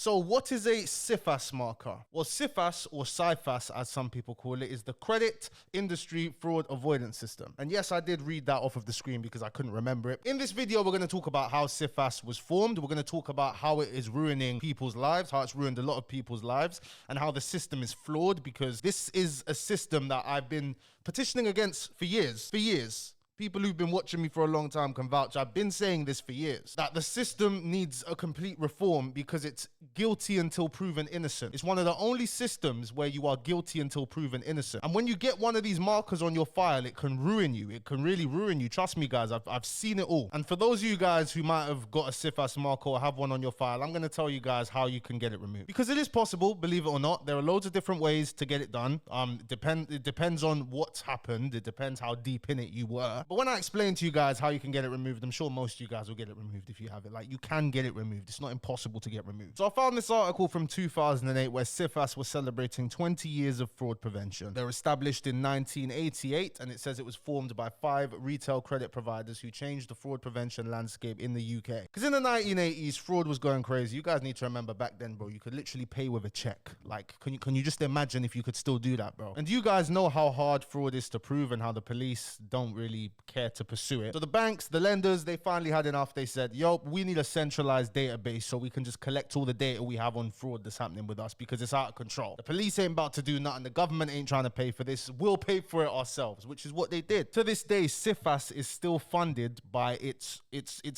So what is a CIFAS marker? Well, CIFAS, or CIFAS as some people call it, is the Credit Industry Fraud Avoidance System. And yes, I did read that off of the screen because I couldn't remember it. In this video, we're going to talk about how CIFAS was formed. We're going to talk about how it is ruining people's lives, how it's ruined a lot of people's lives, and how the system is flawed, because this is a system that I've been petitioning against for years. People who've been watching me for a long time can vouch. I've been saying this for years, that the system needs a complete reform because it's guilty until proven innocent. It's one of the only systems where you are guilty until proven innocent. And when you get one of these markers on your file, it can ruin you. It can really ruin you. Trust me, guys, I've seen it all. And for those of you guys who might have got a CIFAS marker or have one on your file, I'm going to tell you guys how you can get it removed. Because it is possible, believe it or not. There are loads of different ways to get it done. It depends on what's happened. It depends how deep in it you were. But when I explain to you guys how you can get it removed, I'm sure most of you guys will get it removed if you have it. Like, you can get it removed. It's not impossible to get removed. So I found this article from 2008 where CIFAS was celebrating 20 years of fraud prevention. They were established in 1988, and it says it was formed by 5 retail credit providers who changed the fraud prevention landscape in the UK. Because in the 1980s, fraud was going crazy. You guys need to remember back then, bro, you could literally pay with a check. Like, can you just imagine if you could still do that, bro? And you guys know how hard fraud is to prove and how the police don't really care to pursue it. So the banks, the lenders, they finally had enough. They said, yo, we need a centralized database so we can just collect all the data we have on fraud that's happening with us, because it's out of control. The police ain't about to do nothing. The government ain't trying to pay for this. We'll pay for it ourselves, which is what they did. To this day, CIFAS is still funded by its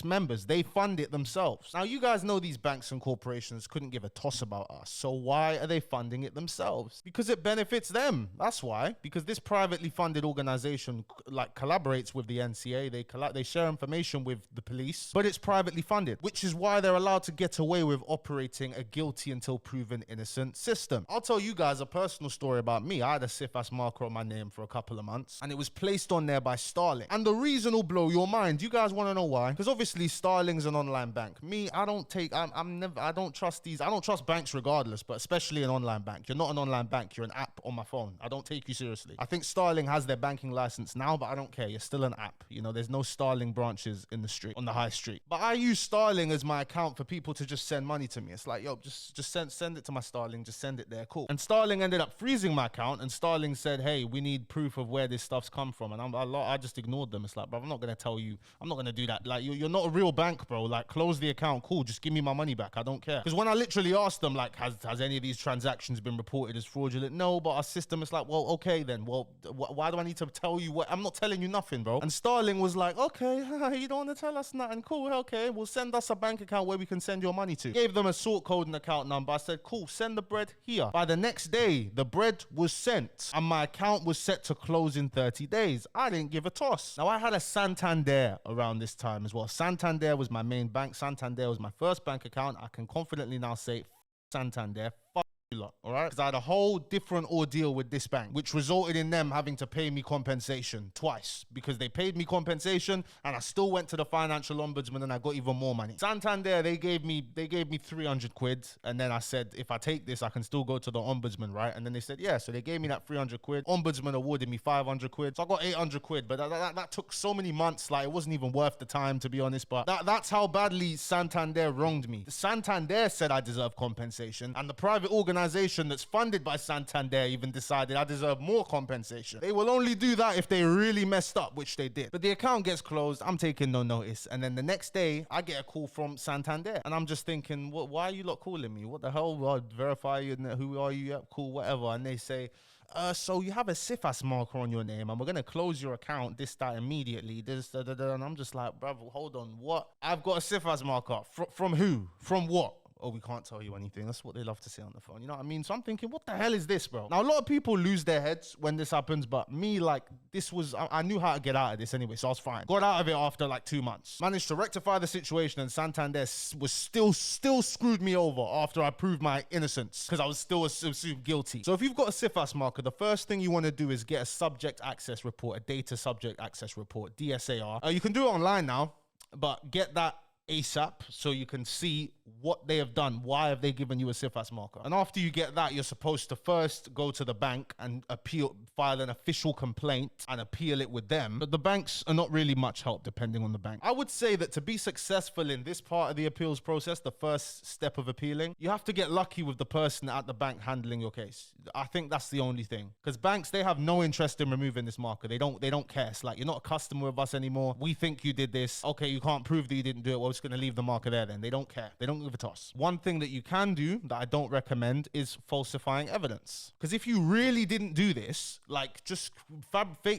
members. They fund it themselves. Now, you guys know these banks and corporations couldn't give a toss about us. So why are they funding it themselves? Because it benefits them. That's why. Because this privately funded organization like collaborates with the NCA. They share information with the police, but it's privately funded, which is why they're allowed to get away with operating a guilty until proven innocent system. I'll tell you guys a personal story about me. I had a CIFAS marker on my name for a couple of months, and it was placed on there by Starling. And the reason will blow your mind. You guys want to know why? Because obviously Starling's an online bank. Me, I don't trust these. I don't trust banks regardless, but especially an online bank. You're not an online bank. You're an app on my phone. I don't take you seriously. I think Starling has their banking license now, but I don't care. You're still an app. You know, there's no Starling branches in the street, on the high street. But I use Starling as my account for people to just send money to me. It's like, yo, just send it to my Starling, just send it there, cool. And Starling ended up freezing my account, and Starling said, hey, we need proof of where this stuff's come from. And I just ignored them. It's like, bro, I'm not gonna tell you, I'm not gonna do that. Like, you're not a real bank, bro. Like, close the account, cool, just give me my money back. I don't care. Because when I literally asked them, like, has any of these transactions been reported as fraudulent? No, but our system is like, well, okay then. Well, why do I need to tell you what? I'm not telling you nothing, bro. And Starling was like, okay, you don't want to tell us nothing, cool, okay, well, send us a bank account where we can send your money to. Gave them a sort code and account number. I said, cool, send the bread here. By the next day, the bread was sent and my account was set to close in 30 days. I didn't give a toss. Now, I had a Santander around this time as well. Santander was my main bank. Santander was my first bank account. I can confidently now say, Santander, lot, all right? Because I had a whole different ordeal with this bank, which resulted in them having to pay me compensation twice, because they paid me compensation and I still went to the financial ombudsman and I got even more money. Santander, they gave me 300 quid, and then I said, if I take this, I can still go to the ombudsman, right? And then they said, yeah, so they gave me that 300 quid. Ombudsman awarded me 500 quid. So I got 800 quid, but that took so many months, like, it wasn't even worth the time, to be honest. But that's how badly Santander wronged me. Santander said I deserve compensation, and the private organization that's funded by Santander even decided I deserve more compensation. They will only do that if they really messed up, which they did. But the account gets closed. I'm taking no notice. And then the next day, I get a call from Santander. And I'm just thinking, why are you lot calling me? What the hell? Well, verify you. Who are you? Yep, cool, whatever. And they say, so you have a CIFAS marker on your name and we're going to close your account, that immediately. And I'm just like, brother, hold on. What? I've got a CIFAS marker. From who? From what? Oh, we can't tell you anything. That's what they love to say on the phone. You know what I mean? So I'm thinking, what the hell is this, bro? Now, a lot of people lose their heads when this happens, but me, like, this was, I knew how to get out of this anyway, so I was fine. Got out of it after like 2 months. Managed to rectify the situation, and Santander was still screwed me over after I proved my innocence, because I was still assumed guilty. So if you've got a CIFAS marker, the first thing you want to do is get a subject access report, a data subject access report, DSAR. You can do it online now, but get that ASAP so you can see what they have done. Why have they given you a CIFAS marker? And after you get that, you're supposed to first go to the bank and file an official complaint and appeal it with them. But the banks are not really much help depending on the bank. I would say that to be successful in this part of the appeals process, the first step of appealing, you have to get lucky with the person at the bank handling your case. I think that's the only thing. Because banks, they have no interest in removing this marker. They don't care. It's like, you're not a customer of us anymore. We think you did this. Okay, you can't prove that you didn't do it. Well, it's going to leave the marker there then. They don't care. They don't give a toss. One thing that you can do that I don't recommend is falsifying evidence. Because if you really didn't do this, like, just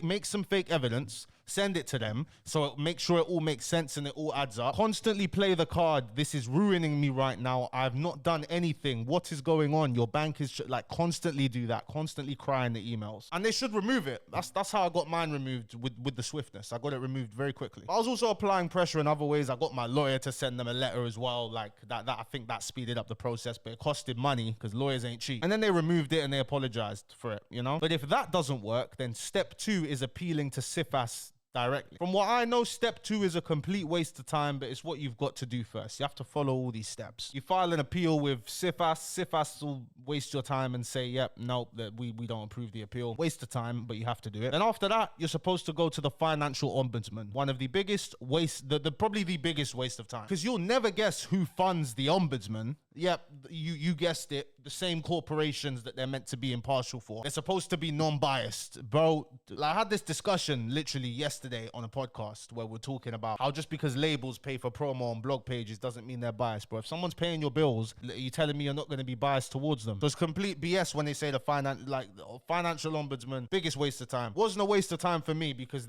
make some fake evidence, send it to them, so make sure it all makes sense and it all adds up. Constantly play the card, this is ruining me right now, I've not done anything, what is going on? Your bank is like, constantly do that, constantly cry in the emails. And they should remove it. That's how I got mine removed, with the swiftness. I got it removed very quickly. I was also applying pressure in other ways. I got my lawyer to send them a letter as well, like that I think that speeded up the process, but it costed money because lawyers ain't cheap. And then they removed it and they apologized for it, you know? But if that doesn't work, then step 2 is appealing to CIFAS directly. From what I know, step 2 is a complete waste of time, but it's what you've got to do first. You have to follow all these steps. You file an appeal with CIFAS. CIFAS will waste your time and say, yep, nope, that we don't approve the appeal. Waste of time, but you have to do it. And after that, you're supposed to go to the financial ombudsman. One of the biggest probably the biggest waste of time. Because you'll never guess who funds the ombudsman. Yep, you guessed it. The same corporations that they're meant to be impartial for. They're supposed to be non-biased. Bro, I had this discussion literally yesterday on a podcast where we're talking about how just because labels pay for promo on blog pages doesn't mean they're biased, bro. If someone's paying your bills, you're telling me you're not going to be biased towards them. So it's complete BS when they say the financial ombudsman, biggest waste of time. Wasn't a waste of time for me because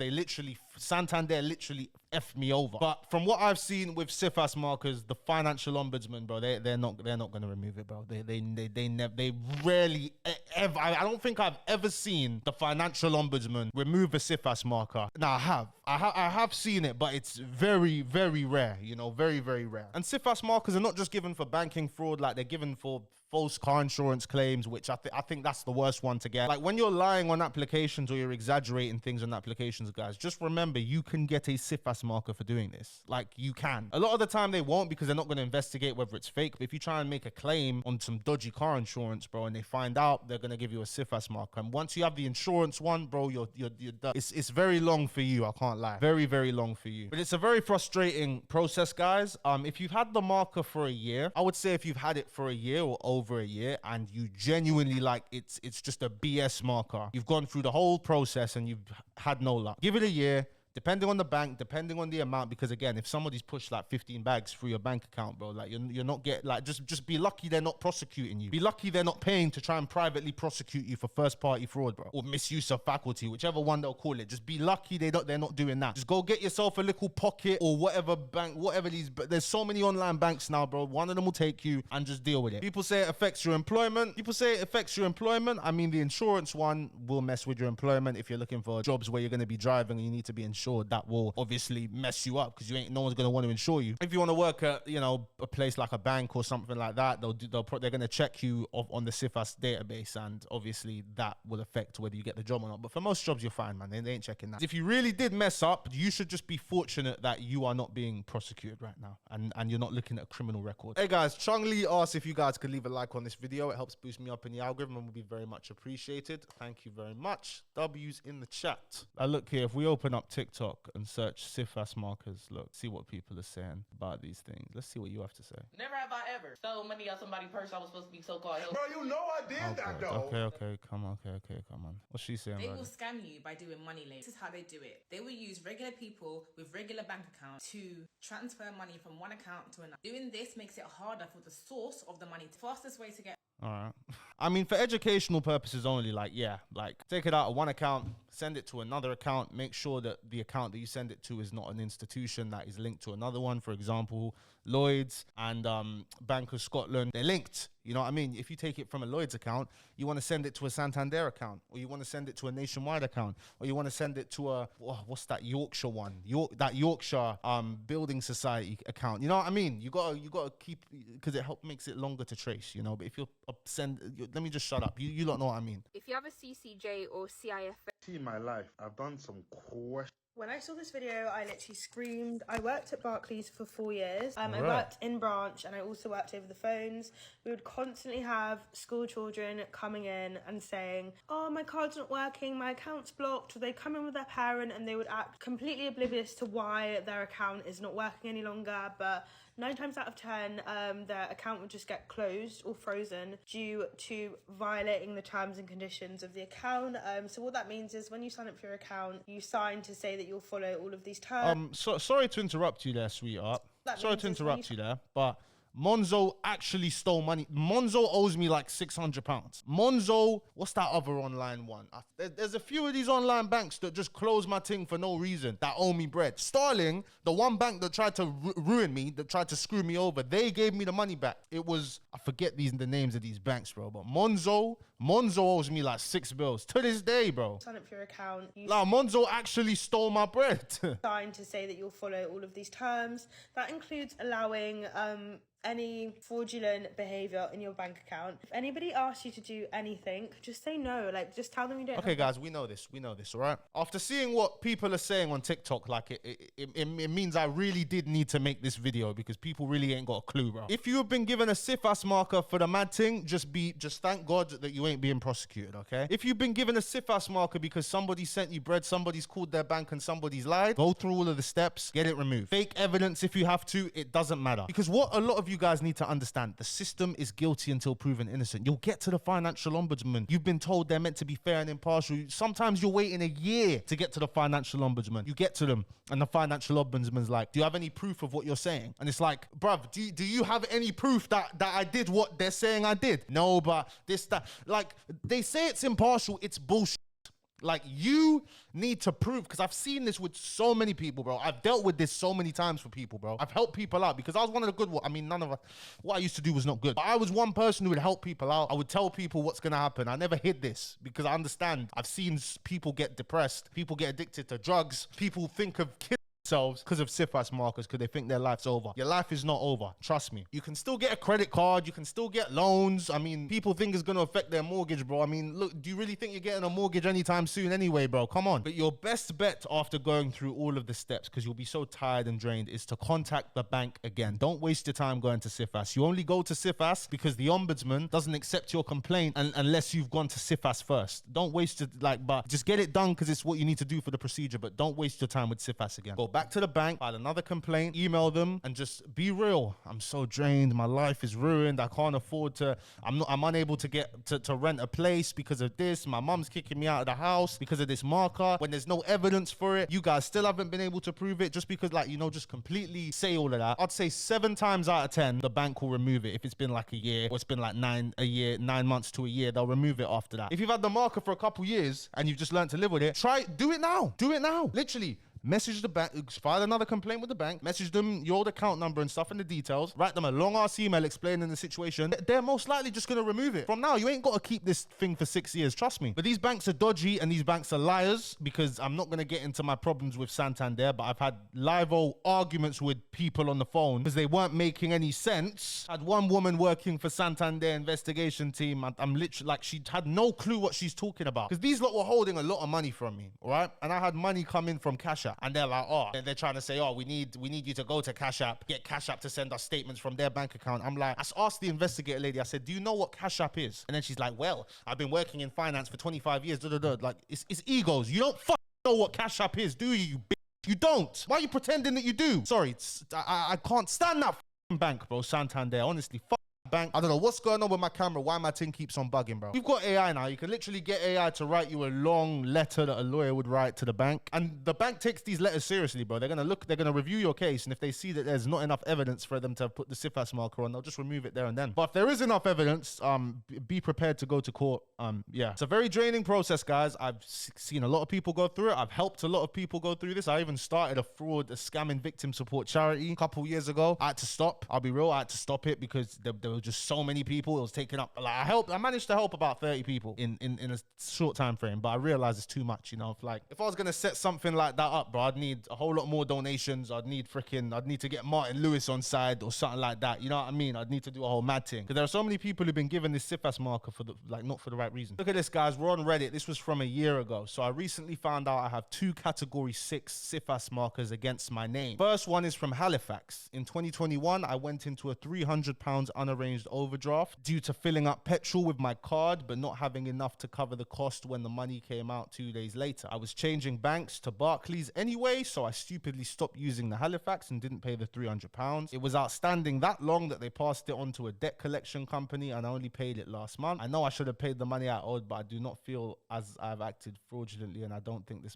Santander literally effed me over. But from what I've seen with CIFAS markers, the financial ombudsman, bro, they're not going to remove it, bro. They rarely ever. I don't think I've ever seen the financial ombudsman remove a CIFAS marker. Now I have seen it, but it's very, very rare. You know, very, very rare. And CIFAS markers are not just given for banking fraud, like they're given for false car insurance claims, which I think that's the worst one to get. Like when you're lying on applications or you're exaggerating things on applications, guys, just remember you can get a CIFAS marker for doing this. Like you can. A lot of the time they won't because they're not going to investigate whether it's fake. But if you try and make a claim on some dodgy car insurance, bro, and they find out, they're going to give you a CIFAS marker. And once you have the insurance one, bro, you're done. It's very long for you. I can't lie. Very, very long for you. But it's a very frustrating process, guys. If you've had the marker for a year, I would say if you've had it for a year or over a year and you genuinely like it's just a BS marker, you've gone through the whole process and you've had no luck, give it a year. Depending on the bank, depending on the amount, because again, if somebody's pushed like 15 bags through your bank account, bro, like you're not just be lucky they're not prosecuting you. Be lucky they're not paying to try and privately prosecute you for first party fraud, bro, or misuse of faculty, whichever one they'll call it. Just be lucky they're not doing that. Just go get yourself a little pocket or whatever bank, but there's so many online banks now, bro. One of them will take you and just deal with it. People say it affects your employment. I mean, the insurance one will mess with your employment if you're looking for jobs where you're going to be driving and you need to be insured. That will obviously mess you up because no one's going to want to insure you. If you want to work at, a place like a bank or something like that, they're going to check you on the CIFAS database, and obviously that will affect whether you get the job or not. But for most jobs, you're fine, man. They ain't checking that. If you really did mess up, you should just be fortunate that you are not being prosecuted right now and you're not looking at a criminal record. Hey guys, Chung Lee asked if you guys could leave a like on this video. It helps boost me up in the algorithm and will be very much appreciated. Thank you very much. W's in the chat. Look here, if we open up TikTok and search CIFAS markers, look, see what people are saying about these things. Let's see what you have to say. Never have I ever stole money out somebody's purse. I was supposed to be so-called help. Bro, you know I did that though. Okay, come on. What's she saying? They will scam you by doing money laundering. This is how they do it. They will use regular people with regular bank accounts to transfer money from one account to another. Doing this makes it harder for the source of the money. The fastest way to get... All right. I mean, for educational purposes only, take it out of one account, send it to another account, make sure that the account that you send it to is not an institution that is linked to another one. For example, Lloyd's and Bank of Scotland, they're linked. You know what I mean? If you take it from a Lloyd's account, you want to send it to a Santander account, or you want to send it to a Nationwide account, or you want to send it to a, what's that Yorkshire one? That Yorkshire Building Society account. You know what I mean? You gotta keep, because it makes it longer to trace, you know? But if you're let me just shut up. You don't know what I mean. If you have a CCJ or CIFAS... See, in my life, I've done some When I saw this video, I literally screamed. I worked at Barclays for 4 years. I Right. worked in branch and I also worked over the phones. We would constantly have school children coming in and saying, oh, my card's not working, my account's blocked. Or they come in with their parent and they would act completely oblivious to why their account is not working any longer. But 9 times out of 10, their account would just get closed or frozen due to violating the terms and conditions of the account. So what that means is when you sign up for your account, you sign to say that you'll follow all of these terms. Sorry to interrupt you there, sweetheart. That Sorry means to is when interrupt you there, but Monzo actually stole money. Monzo owes me like £600. Monzo, what's that other online one? There's a few of these online banks that just close my thing for no reason, that owe me bread. Starling, the one bank that tried to ruin me, that tried to screw me over, they gave me the money back. It was, I forget the names of these banks, bro, but Monzo owes me like 6 bills to this day, bro. Sign up for your account, you Like, Monzo actually stole my bread. sign to say that you'll follow all of these terms. That includes allowing any fraudulent behavior in your bank account. If anybody asks you to do anything, just say no. Like, just tell them you don't. Okay, guys, we know this, all right? After seeing what people are saying on TikTok, like, it means I really did need to make this video because people really ain't got a clue, bro. If you have been given a CIFAS marker for the mad thing, just thank God that you ain't being prosecuted, okay? If you've been given a CIFAS marker because somebody sent you bread, somebody's called their bank and somebody's lied, go through all of the steps, get it removed. Fake evidence if you have to, it doesn't matter. Because what a lot of you guys need to understand, the system is guilty until proven innocent. You'll get to the financial ombudsman. You've been told they're meant to be fair and impartial. Sometimes you're waiting a year to get to the financial ombudsman. You get to them and the financial ombudsman's like, do you have any proof of what you're saying? And it's like, bruv, do you have any proof that I did what they're saying I did? No, but this, that. Like, they say it's impartial, it's bullshit. Like, you need to prove, because I've seen this with so many people, bro. I've dealt with this so many times for people, bro. I've helped people out because I was one of the good ones. I mean, none of us, what I used to do was not good. But I was one person who would help people out. I would tell people what's going to happen. I never hid this because I understand. I've seen people get depressed. People get addicted to drugs. People think of killing themselves because of CIFAS markers because they think their life's over. Your life is not over. Trust me. You can still get a credit card. You can still get loans. I mean, people think it's going to affect their mortgage, bro. I mean, look, do you really think you're getting a mortgage anytime soon anyway, bro? Come on. But your best bet after going through all of the steps, because you'll be so tired and drained, is to contact the bank again. Don't waste your time going to CIFAS. You only go to CIFAS because the ombudsman doesn't accept your complaint unless you've gone to CIFAS first. Don't waste it, but just get it done because it's what you need to do for the procedure, but don't waste your time with CIFAS again. Go back to the bank, file another complaint, email them, and just be real. I'm so drained. My life is ruined. I can't afford to, I'm unable to get to rent a place because of this. My mom's kicking me out of the house because of this marker. When there's no evidence for it, you guys still haven't been able to prove it just because, just completely say all of that. I'd say 7 times out of 10, the bank will remove it. If it's been like a year, or it's been like 9 months to a year, they'll remove it after that. If you've had the marker for a couple years and you've just learned to live with it, do it now. Do it now. Literally. Message the bank, file another complaint with the bank, message them your old account number and stuff and the details, write them a long ass email explaining the situation. They're most likely just gonna remove it. From now, you ain't gotta keep this thing for 6 years, trust me. But these banks are dodgy and these banks are liars, because I'm not gonna get into my problems with Santander, but I've had live arguments with people on the phone because they weren't making any sense. I had one woman working for Santander investigation team. I'm literally like, she had no clue what she's talking about, because these lot were holding a lot of money from me, all right? And I had money come in from Cash App. And they're like, they're trying to say, we need you to go to Cash App, get Cash App to send us statements from their bank account. I'm like, I asked the investigator lady, I said, do you know what Cash App is? And then she's like, well, I've been working in finance for 25 years, Like, it's egos. You don't know what Cash App is, do you bitch? You don't. Why are you pretending that you do? Sorry, I can't stand that bank, bro, Santander. Honestly, bank. I don't know what's going on with my camera, why my thing keeps on bugging, bro. We've got AI now. You can literally get AI to write you a long letter that a lawyer would write to the bank. And the bank takes these letters seriously, bro. They're going to review your case. And if they see that there's not enough evidence for them to put the CIFAS marker on, they'll just remove it there and then. But if there is enough evidence, be prepared to go to court. Yeah, it's a very draining process, guys. I've seen a lot of people go through it. I've helped a lot of people go through this. I even started a scamming victim support charity a couple years ago. I had to stop. I'll be real. I had to stop it because there were just so many people. It was taking up, I managed to help about 30 people in a short time frame, but I realized it's too much, if I was going to set something like that up, bro, I'd need a whole lot more donations. I'd need to get Martin Lewis on side or something like that. You know what I mean? I'd need to do a whole mad thing. Because there are so many people who've been given this CIFAS marker for not for the right right reason. Look at this, guys. We're on Reddit. This was from a year ago. So I recently found out I have 2 Category 6 CIFAS markers against my name. First one is from Halifax. In 2021, I went into a £300 unarranged overdraft due to filling up petrol with my card, but not having enough to cover the cost when the money came out 2 days later. I was changing banks to Barclays anyway, so I stupidly stopped using the Halifax and didn't pay the £300. It was outstanding that long that they passed it on to a debt collection company, and I only paid it last month. I know I should have paid the money I owed, but I do not feel as I've acted fraudulently, and I don't think this.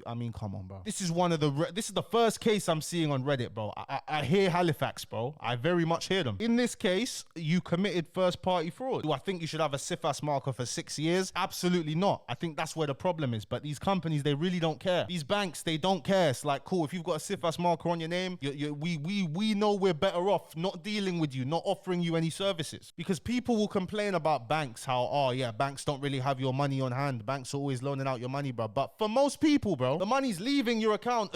I mean, come on, bro. This is the first case I'm seeing on Reddit, bro. I hear Halifax, bro. I very much hear them. In this case, you committed first-party fraud. Do I think you should have a CIFAS marker for 6 years? Absolutely not. I think that's where the problem is. But these companies, they really don't care. These banks, they don't care. It's like, cool, if you've got a CIFAS marker on your name, we know we're better off not dealing with you, not offering you any services. Because people will complain about banks, how, oh yeah, banks don't really have your money on hand. Banks are always loaning out your money, bro. But for most people, bro, the money's leaving your account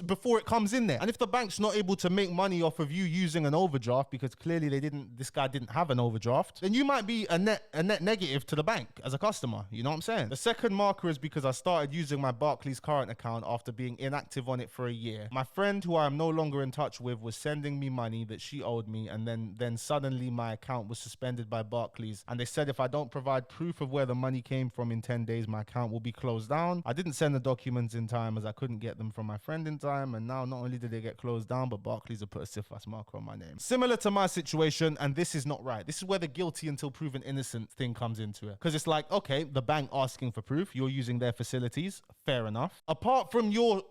before it comes in there. And if the bank's not able to make money off of you using an overdraft, because clearly this guy didn't have an overdraft, then you might be a net negative to the bank as a customer. You know what I'm saying? The second marker is because I started using my Barclays current account after being inactive on it for a year. My friend, who I am no longer in touch with, was sending me money that she owed me, and then suddenly my account was suspended by Barclays, and they said if I don't provide proof of where the money came from in 10 days, my account will be closed down. I didn't send the documents in time as I couldn't get them from my friend in time, and now not only did they get closed down, but Barclays have put a CIFAS marker on my name. Similar to my situation, and this is not right. This is where the guilty until proven innocent thing comes into it. Because it's like, okay, the bank asking for proof, you're using their facilities, fair enough. Apart from your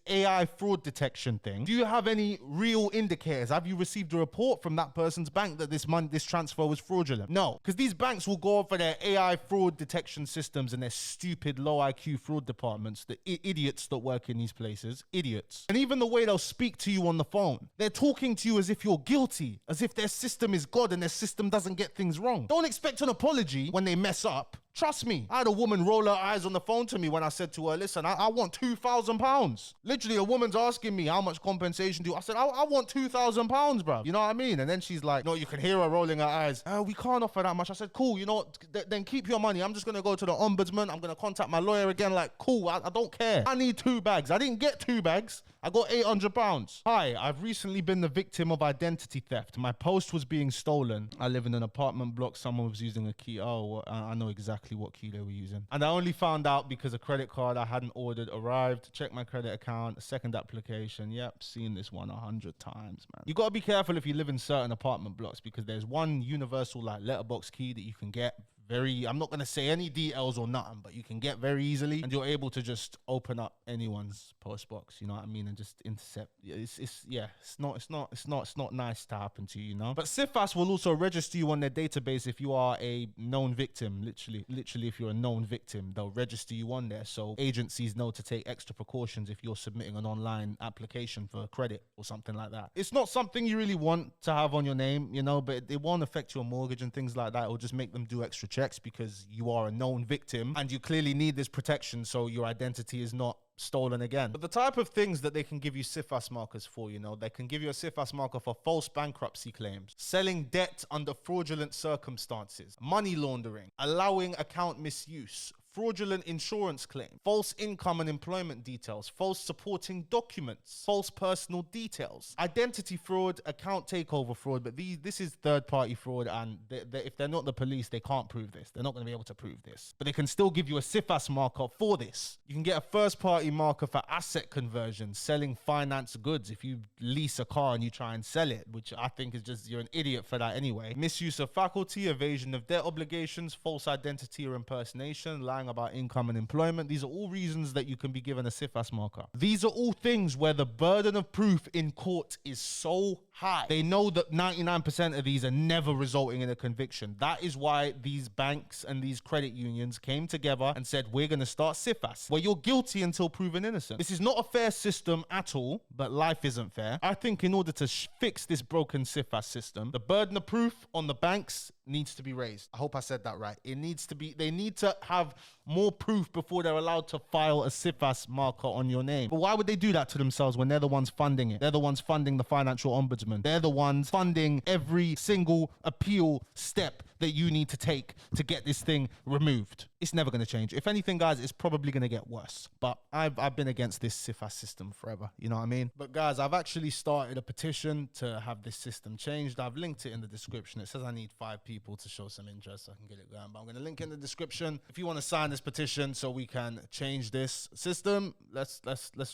AI fraud detection thing, do you have any real indicators? Have you received a report from that person's bank that this transfer was fraudulent? No, because these banks will go for their AI fraud detection systems and their stupid low IQ fraud departments, the idiots that work in these places, idiots. And even the way they'll speak to you on the phone, they're talking to you as if you're guilty, as if their system is God and their system doesn't get things wrong. Don't expect an apology when they mess up. Trust me, I had a woman roll her eyes on the phone to me when I said to her, listen, I want £2,000. Literally, a woman's asking me how much compensation do I said, I want £2,000, bro. You know what I mean? And then she's like, no, you can hear her rolling her eyes. We can't offer that much. I said, cool, you know what? Then keep your money. I'm just going to go to the ombudsman. I'm going to contact my lawyer again. Like, cool, I don't care. I need 2 bags. I didn't get 2 bags. I got £800. Hi, I've recently been the victim of identity theft. My post was being stolen. I live in an apartment block. Someone was using a key. Oh, I know exactly what key they were using. And I only found out because a credit card I hadn't ordered arrived. Check my credit account. A second application. Yep, seen this one 100 times, man. You got to be careful if you live in certain apartment blocks, because there's one universal like letterbox key that you can get I'm not going to say any details or nothing, but you can get very easily, and you're able to just open up anyone's post box, you know what I mean, and just intercept. It's not nice to happen to you, you know. But CIFAS will also register you on their database if you are a known victim. Literally, if you're a known victim, they'll register you on there, so agencies know to take extra precautions if you're submitting an online application for credit or something like that. It's not something you really want to have on your name, you know, but it won't affect your mortgage and things like that. It'll just make them do extra checks because you are a known victim and you clearly need this protection so your identity is not stolen again. But the type of things that they can give you CIFAS markers for, you know, they can give you a CIFAS marker for false bankruptcy claims, selling debt under fraudulent circumstances, money laundering, allowing account misuse, fraudulent insurance claim, false income and employment details, false supporting documents, false personal details, identity fraud, account takeover fraud. But this is third-party fraud, and if they're not the police, they can't prove this. They're not going to be able to prove this. But they can still give you a CIFAS marker for this. You can get a first-party marker for asset conversion, selling finance goods. If you lease a car and you try and sell it, which I think is just, you're an idiot for that anyway. Misuse of faculty, evasion of debt obligations, false identity or impersonation, lying about income and employment. These are all reasons that you can be given a CIFAS marker. These are all things where the burden of proof in court is so high. They know that 99% of these are never resulting in a conviction. That is why these banks and these credit unions came together and said, we're going to start CIFAS, where you're guilty until proven innocent. This is not a fair system at all, but life isn't fair. I think in order to fix this broken CIFAS system, the burden of proof on the banks needs to be raised. I hope I said that right. It needs to be, they need to have more proof before they're allowed to file a CIFAS marker on your name. But why would they do that to themselves when they're the ones funding it? They're the ones funding the financial ombudsman. They're the ones funding every single appeal step that you need to take to get this thing removed. It's never going to change. If anything, guys, it's probably going to get worse. But I've been against this CIFAS system forever. You know what I mean? But guys, I've actually started a petition to have this system changed. I've linked it in the description. It says I need 5 people to show some interest so I can get it going. But I'm going to link it in the description. If you want to sign this petition so we can change this system, let's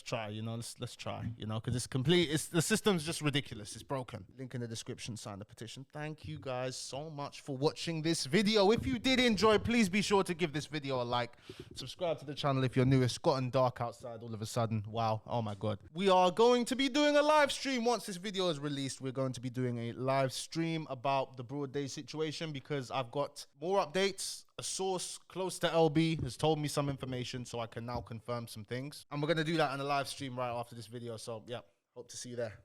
try, you know, let's try, you know, because the system's just ridiculous. It's broken. Link in the description, sign the petition. Thank you guys so much for watching this video. If you did enjoy, please be sure to give this video a like. Subscribe to the channel if you're new. It's gotten dark outside all of a sudden. Wow. Oh my God. We are going to be doing a live stream once this video is released. We're going to be doing a live stream about the Broad Day situation because I've got more updates. A source close to LB has told me some information, so I can now confirm some things. And we're going to do that in a live stream right after this video. So yeah, hope to see you there.